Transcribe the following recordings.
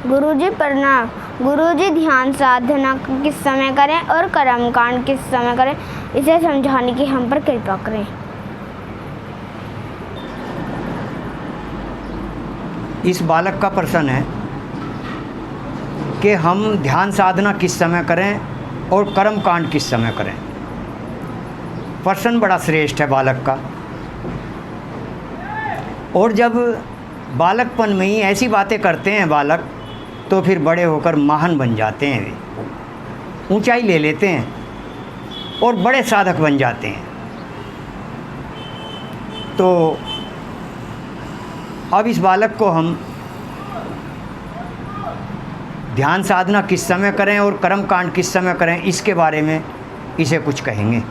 गुरुजी प्रणाम। गुरुजी, ध्यान साधना किस समय करें और कर्मकांड किस समय करें, इसे समझाने की हम पर कृपा करें। इस बालक का प्रश्न है कि हम ध्यान साधना किस समय करें और कर्मकांड किस समय करें। प्रश्न बड़ा श्रेष्ठ है बालक का। और जब बालकपन में ही ऐसी बातें करते हैं बालक, तो फिर बड़े होकर महान बन जाते हैं, वे ऊंचाई ले लेते हैं और बड़े साधक बन जाते हैं। तो अब इस बालक को हम ध्यान साधना किस समय करें और कर्मकांड किस समय करें, इसके बारे में इसे कुछ कहेंगे,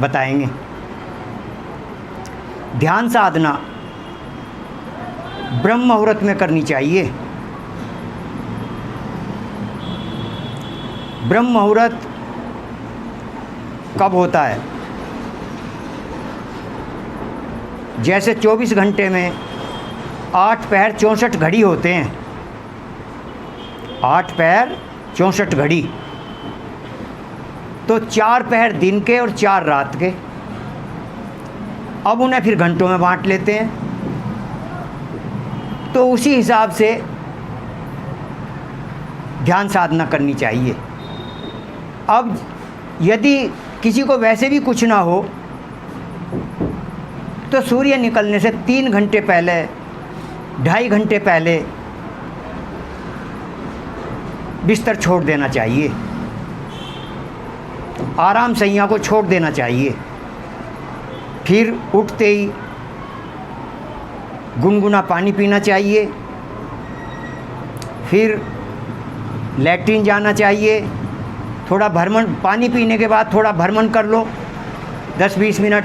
बताएंगे। ध्यान साधना ब्रह्म मुहूर्त में करनी चाहिए। ब्रह्म मुहूर्त कब होता है? जैसे 24 घंटे में 8 पहर 64 घड़ी होते हैं। 8 पहर 64 घड़ी, तो 4 पहर दिन के और 4 रात के। अब उन्हें फिर घंटों में बांट लेते हैं, तो उसी हिसाब से ध्यान साधना करनी चाहिए। अब यदि किसी को वैसे भी कुछ ना हो, तो सूर्य निकलने से 3 घंटे पहले, 2.5 घंटे पहले बिस्तर छोड़ देना चाहिए, आराम सैया को छोड़ देना चाहिए। फिर उठते ही गुनगुना पानी पीना चाहिए, फिर लैट्रिन जाना चाहिए। थोड़ा भ्रमण, पानी पीने के बाद थोड़ा भ्रमण कर लो 10-20 मिनट,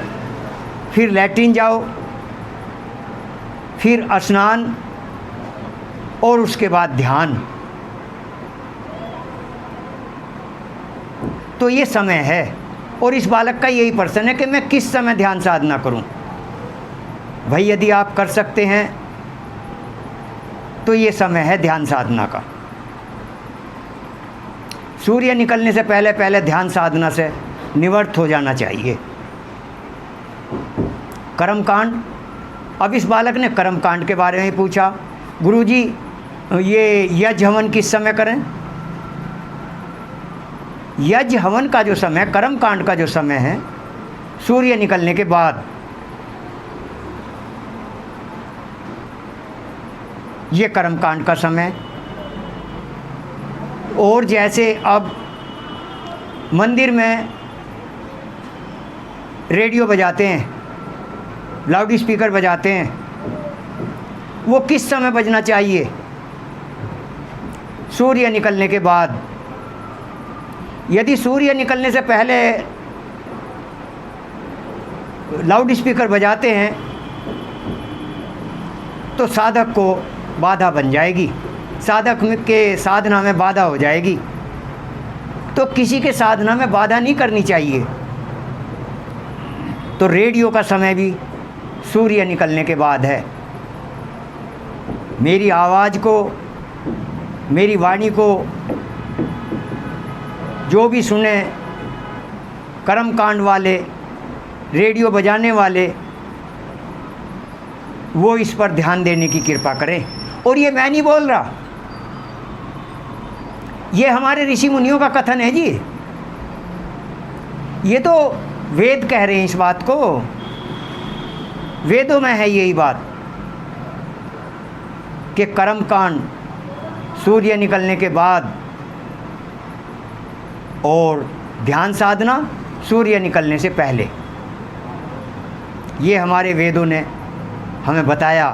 फिर लैट्रिन जाओ, फिर स्नान और उसके बाद ध्यान। तो ये समय है। और इस बालक का यही प्रश्न है कि मैं किस समय ध्यान साधना करूं। भाई, यदि आप कर सकते हैं तो ये समय है ध्यान साधना का। सूर्य निकलने से पहले पहले ध्यान साधना से निवृत्त हो जाना चाहिए। कर्मकांड, अब इस बालक ने कर्मकांड के बारे में पूछा। गुरुजी, ये यज्ञ हवन किस समय करें? यज्ञ हवन का जो समय, कर्मकांड का जो समय है, सूर्य निकलने के बाद। ये कर्मकांड का समय। और जैसे अब मंदिर में रेडियो बजाते हैं, लाउड स्पीकर बजाते हैं, वो किस समय बजना चाहिए? सूर्य निकलने के बाद। यदि सूर्य निकलने से पहले लाउड स्पीकर बजाते हैं तो साधक को बाधा बन जाएगी, साधक के साधना में बाधा हो जाएगी। तो किसी के साधना में बाधा नहीं करनी चाहिए। तो रेडियो का समय भी सूर्य निकलने के बाद है। मेरी आवाज़ को, मेरी वाणी को जो भी सुने, कर्मकांड वाले, रेडियो बजाने वाले, वो इस पर ध्यान देने की कृपा करें। और ये मैं नहीं बोल रहा, ये हमारे ऋषि मुनियों का कथन है जी। ये तो वेद कह रहे हैं इस बात को, वेदों में है यही बात कि कर्मकांड सूर्य निकलने के बाद और ध्यान साधना सूर्य निकलने से पहले। ये हमारे वेदों ने हमें बताया,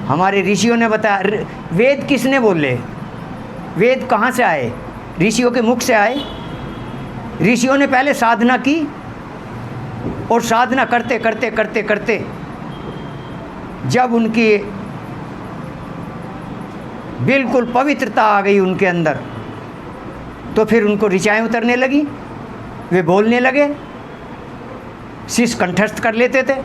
हमारे ऋषियों ने बताया। वेद किसने बोले? वेद कहाँ से आए? ऋषियों के मुख से आए। ऋषियों ने पहले साधना की और साधना करते करते करते करते जब उनकी बिल्कुल पवित्रता आ गई उनके अंदर, तो फिर उनको ऋचाएँ उतरने लगी, वे बोलने लगे, शीश कंठस्थ कर लेते थे।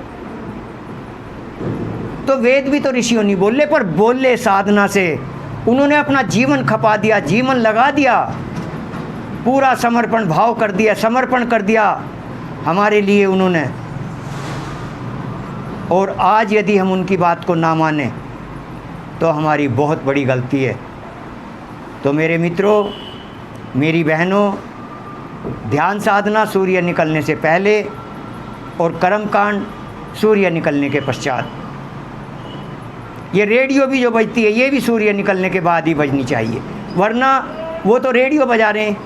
तो वेद भी तो ऋषियों नहीं बोले, पर बोले साधना से उन्होंने अपना जीवन खपा दिया, जीवन लगा दिया, पूरा समर्पण भाव कर दिया, समर्पण कर दिया हमारे लिए उन्होंने। और आज यदि हम उनकी बात को ना माने तो हमारी बहुत बड़ी गलती है। तो मेरे मित्रों, मेरी बहनों, ध्यान साधना सूर्य निकलने से पहले और कर्मकांड सूर्य निकलने के पश्चात। ये रेडियो भी जो बजती है ये भी सूर्य निकलने के बाद ही बजनी चाहिए, वरना वो तो रेडियो बजा रहे हैं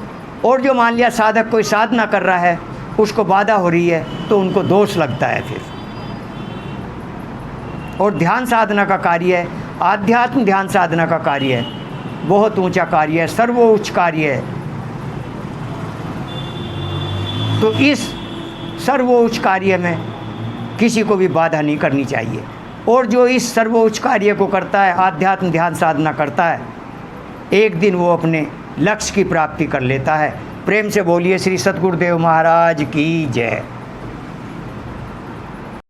और जो मान लिया साधक कोई साधना कर रहा है उसको बाधा हो रही है तो उनको दोष लगता है फिर। और ध्यान साधना का कार्य है, आध्यात्म ध्यान साधना का कार्य है, बहुत ऊंचा कार्य है, सर्वोच्च कार्य है। तो इस सर्वोच्च कार्य में किसी को भी बाधा नहीं करनी चाहिए। और जो इस सर्वोच्च कार्य को करता है, आध्यात्म ध्यान साधना करता है, एक दिन वो अपने लक्ष्य की प्राप्ति कर लेता है। प्रेम से बोलिए श्री सद्गुरुदेव महाराज की जय।